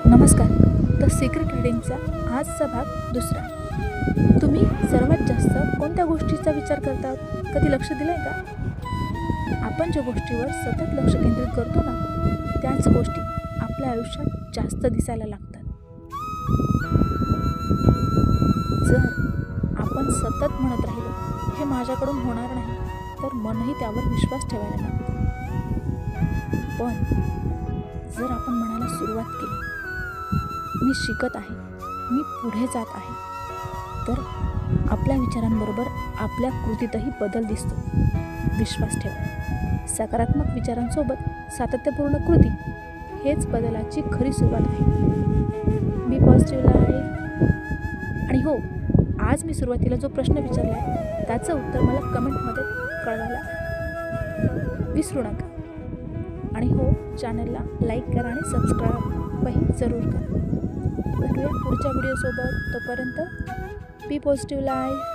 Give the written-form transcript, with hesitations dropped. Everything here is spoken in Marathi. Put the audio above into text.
नमस्कार. द सिक्रेट रीडिंगचा आजचा भाग दुसरा. तुम्ही सर्वात जास्त कोणत्या गोष्टीचा विचार करता? कधी लक्ष दिलंय का? आपण ज्या गोष्टीवर सतत लक्ष केंद्रित करतो ना, त्याच गोष्टी आपल्या आयुष्यात जास्त दिसायला लागतात. जर आपण सतत म्हणत राहिलो, हे माझ्याकडून होणार नाही, तर मनही त्यावर विश्वास ठेवायला लागतं. पण जर आपण म्हणायला सुरुवात केली, मी शिकत आहे, मी पुढे जात आहे, तर आपल्या विचारांबरोबर आपल्या कृतीतही बदल दिसतो. विश्वास ठेवा. सकारात्मक विचारांसोबत सातत्यपूर्ण कृती हेच बदलाची खरी सुरुवात आहे. बी पॉझिटिव्ह लाईफ. आणि हो, आज मी सुरुवातीला जो प्रश्न विचारला आहे त्याचं उत्तर मला कमेंटमध्ये कळवायला विसरू नका. आणि हो, चॅनलला लाईक करा आणि सबस्क्राईबही जरूर करा. भेटूया पुढच्या व्हिडिओसोबत. तोपर्यंत बी पॉझिटिव्ह लाईफ.